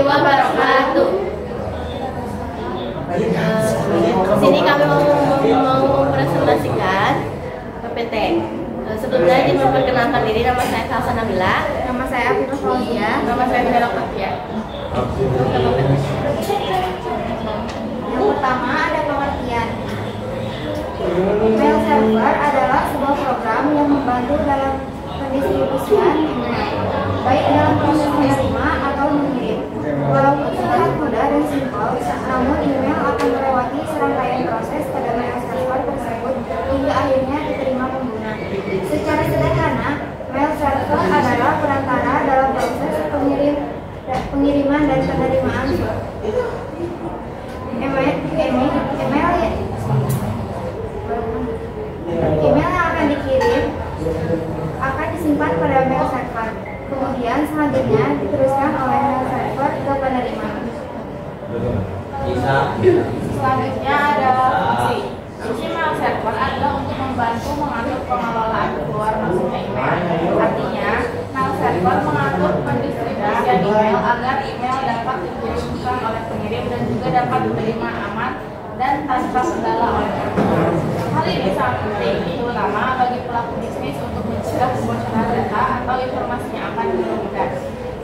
wabarakatuh. Di sini kami mau presentasikan PPT. Sebelumnya ingin memperkenalkan diri, nama saya Kalsa Nabila. Nama saya Afifah Fauzia. Nama saya Nabila Kafia. Yang pertama ada pengertian. Mail server adalah sebuah program yang membantu dalam pendistribusian email, baik dalam proses menerima atau mengirim. Walaupun terlihat mudah dan simpel, namun email akan melewati serangkaian proses pada mail server tersebut hingga akhirnya diterima pengguna. Secara sederhana, mail server adalah perantara dalam proses pengiriman dan penerimaan email yang akan dikirim akan disimpan pada mail server. Kemudian selanjutnya diteruskan oleh mail server ke penerima. Selanjutnya ada fungsi. Fungsi mail server adalah untuk membantu mengatur pengelolaan keluar masuknya email. Artinya, mail server mengatur pendistribusian email agar email dapat dikirimkan oleh pengirim dan juga dapat diterima aman dan tanpa kendala oleh pengguna. Hal ini sangat penting, terutama bagi pelaku bisnis untuk mencegah kebocoran data atau informasi yang akan dikirimkan.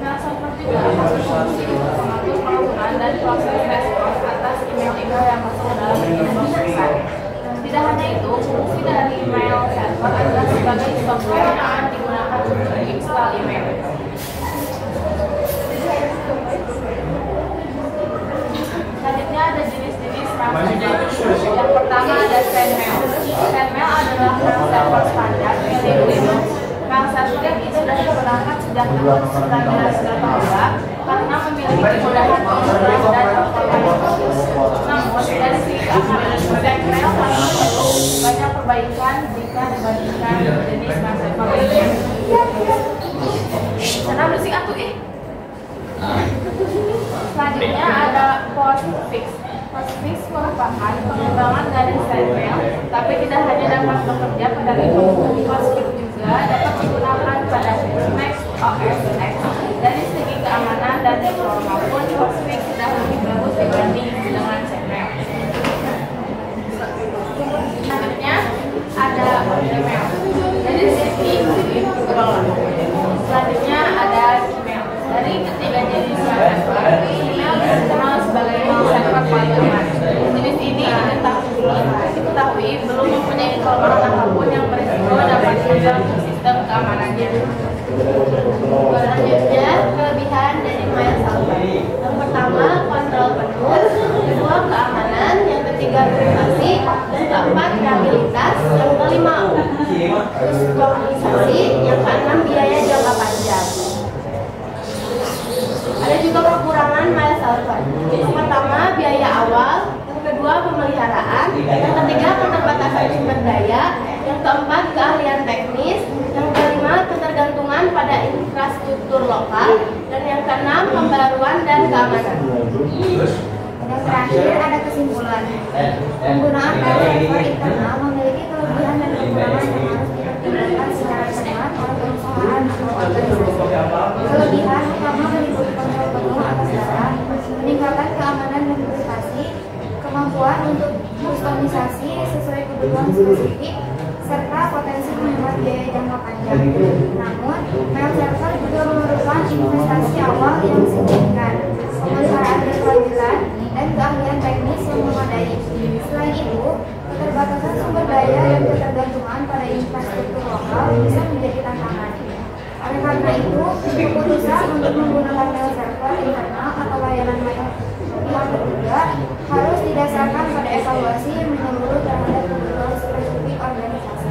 Mail server juga akan berfungsi untuk mengatur pengaturan dan proses respons atas email-email yang masuk ke dalam inbox besar. Tidak hanya itu, fungsi dari email server adalah sebagai software yang akan digunakan untuk install email. Selanjutnya ada jenis-jenis mail server. Yang pertama ada SendMail. SendMail adalah mail server standar milik Windows. Mail server ini sudah digunakan sejak tahun 1982 karena memiliki kemudahan penggunaan dan performa. Namun dari segi keamanan, SendMail banyak perbaikan jika dibandingkan jenis mail server lainnya. Karena bersih atuh Selanjutnya ada Postfix. Postfix merupakan pengembangan dari SendMail, tapi tidak hanya dapat bekerja pada Windows. Postfix juga dapat digunakan pada Mac OS X. Dari segi keamanan dan performa pun Postfix sudah lebih bagus dibanding dengan SendMail. Selanjutnya ada Gmail. Dari segi selanjutnya ada Gmail. Dari ketiga jenis mail server, email dikenal sebagai mail server paling aman. Jenis ini diketahui belum mempunyai kelemahan apapun yang berisiko dapat mengganggu sistem keamanannya. Selanjutnya, kelebihan dari mail server. Yang pertama, kontrol penuh. Kedua, keamanan. Yang ketiga, privasi. Dan keempat, stabilitas. Yang kelima, optimisasi. Yang keenam, biaya jangka panjang. Ada juga kekurangan mail server. Yang pertama, biaya awal. Yang kedua, pemeliharaan. Yang ketiga, keterbatasan sumber daya. Yang keempat, keahlian teknis. Yang kelima, ketergantungan pada infrastruktur lokal. Dan yang keenam, pembaruan dan keamanan. Yang terakhir ada kesimpulan. Penggunaan mail server internal memiliki kelebihan dan kekurangan yang harus dipertimbangkan secara cermat oleh perusahaan atau organisasi. Kelebihan utama meliputi kontrol penuh atas data, peningkatan keamanan dan privasi, kemampuan untuk kustomisasi sesuai kebutuhan spesifik, serta potensi menghemat biaya jangka panjang. Namun, mail server juga memerlukan investasi awal yang signifikan, pemeliharaan berkelanjutan, dan keahlian teknis yang memadai. Selain itu, keterbatasan sumber daya dan ketergantungan pada infrastruktur lokal bisa menjadi tantangan. Oleh karena itu, keputusan untuk menggunakan mail server internal atau layanan mail pihak ketiga harus didasarkan pada evaluasi yang menyeluruh terhadap kebutuhan spesifik organisasi.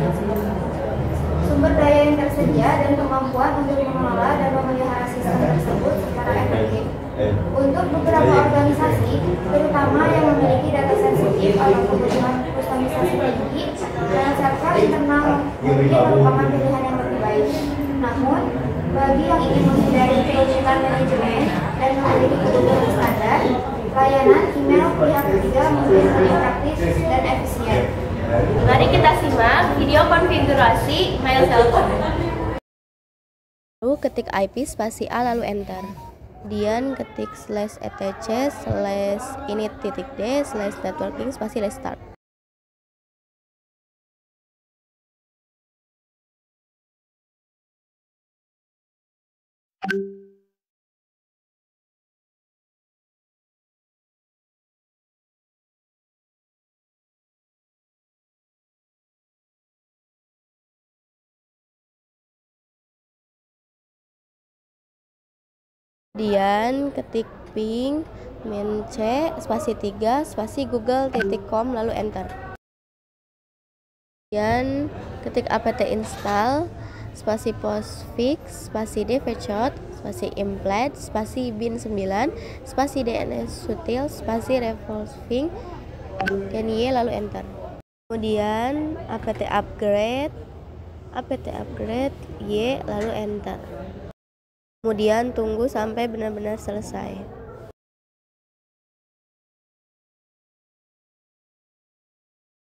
Sumber daya yang tersedia dan kemampuan untuk mengelola dan memelihara sistem tersebut secara efektif. Untuk beberapa organisasi, terutama yang memiliki data sensitif atau kebutuhan kustomisasi tinggi, mail server internal mungkin merupakan pilihan yang lebih baik. Namun, bagi yang ingin menghindari kerumitan manajemen dan memiliki kebutuhan standar, layanan email pihak ketiga mungkin lebih praktis dan efisien. Mari kita simak video konfigurasi mail server. Lalu ketik IP spasi A lalu enter. Kemudian ketik /etc/init.d/networking spasi restart. Kemudian ketik ping -c spasi 3 spasi google.com lalu enter. Kemudian ketik apt install spasi postfix spasi dvshot spasi implant spasi bin 9 spasi dnsutil spasi revolving dan y lalu enter. Kemudian apt upgrade y lalu enter. Kemudian tunggu sampai benar-benar selesai.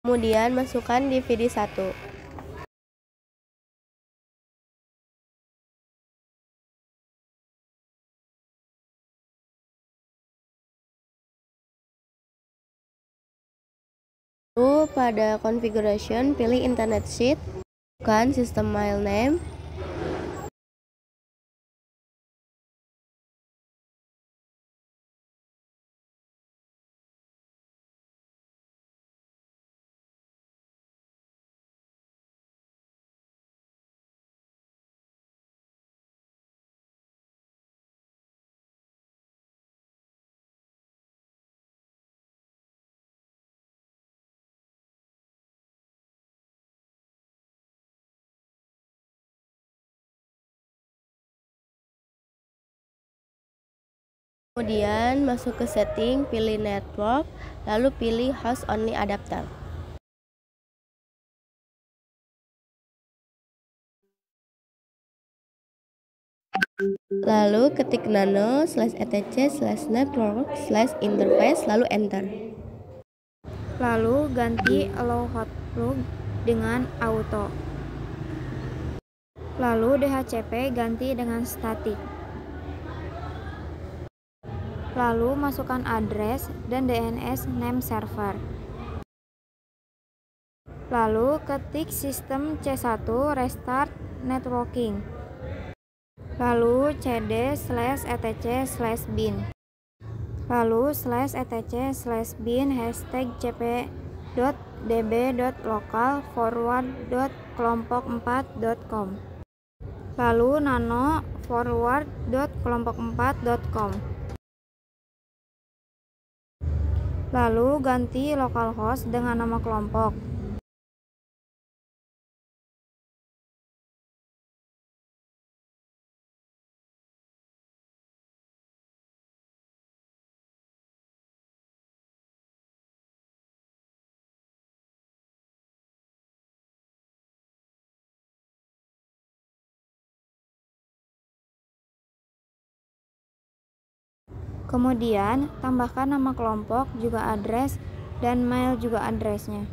Kemudian masukkan DVD 1. Lalu pada configuration pilih internet sheet, bukan system file name. Kemudian masuk ke setting, pilih network, lalu pilih host only adapter. Lalu ketik nano/etc/network/interface lalu enter. Lalu ganti allow hotplug dengan auto. Lalu DHCP ganti dengan static. Lalu masukkan address dan DNS name server. Lalu ketik sistem C1 restart networking. Lalu cd/etc/bin. Lalu /etc/bin #cp.db.local_forward.kelompok4.com. Lalu nano forward.kelompok4.com. Lalu ganti localhost dengan nama kelompok. Kemudian tambahkan nama kelompok juga address dan mail juga addressnya.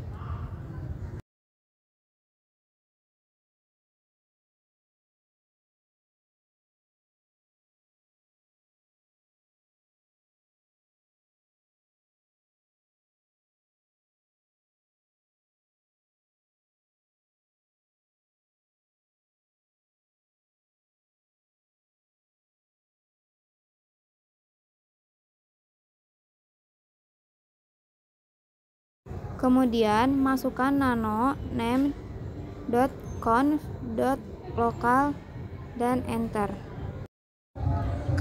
Kemudian masukkan nano name.conf.local dan enter.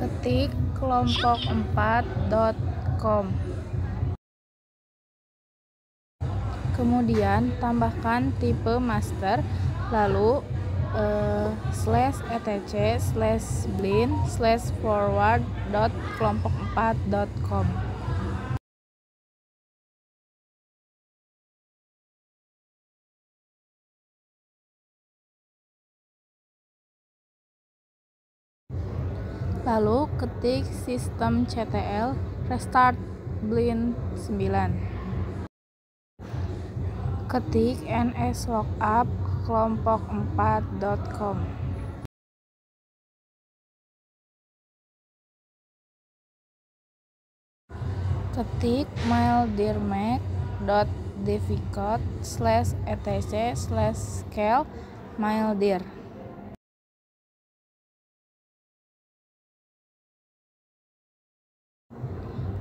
Ketik kelompok4.com. Kemudian tambahkan tipe master, lalu /etc/bin/forward.kelompok4.com. Lalu ketik systemctl restart bin 9. Ketik nslookup kelompok4.com. Ketik mildirmac.difficult/etc/scale mildir.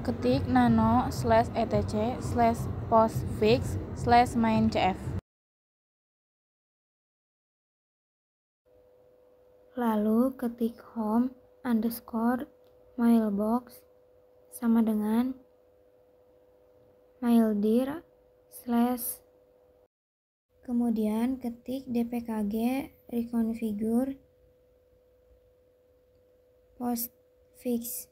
Ketik nano/etc/postfix/maincf. Lalu ketik home_mailbox sama dengan mildir/. Kemudian ketik dpkg reconfigure postfix.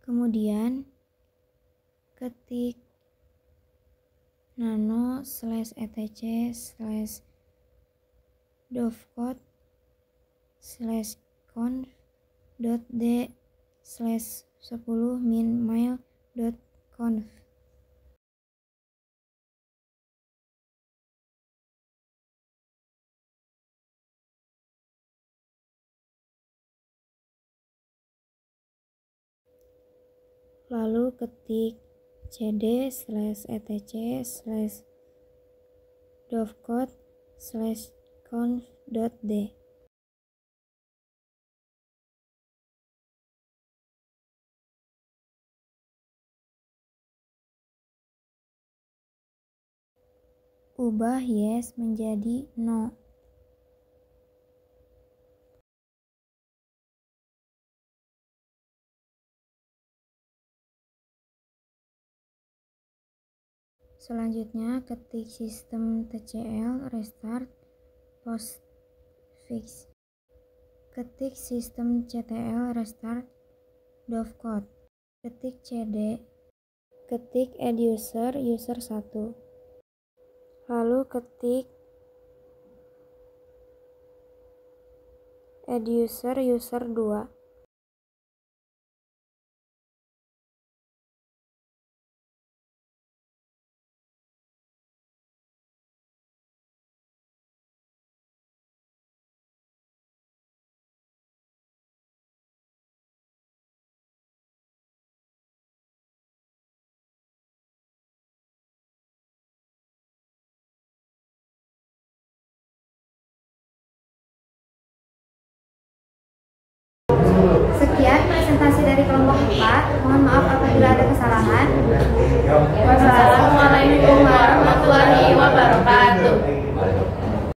Kemudian ketik nano/etc/dovecode/conf.d/10min_mail.conf. Lalu ketik cd/etc/dovecode/conf.d. Ubah yes menjadi no. Selanjutnya ketik system_tcl restart postfix. Ketik system_ctl restart dovecode. Ketik cd. Ketik add user user 1. Lalu ketik add user user 2. Sekian presentasi dari kelompok 4. Mohon maaf apabila ada kesalahan. Wassalamualaikum warahmatullahi wabarakatuh.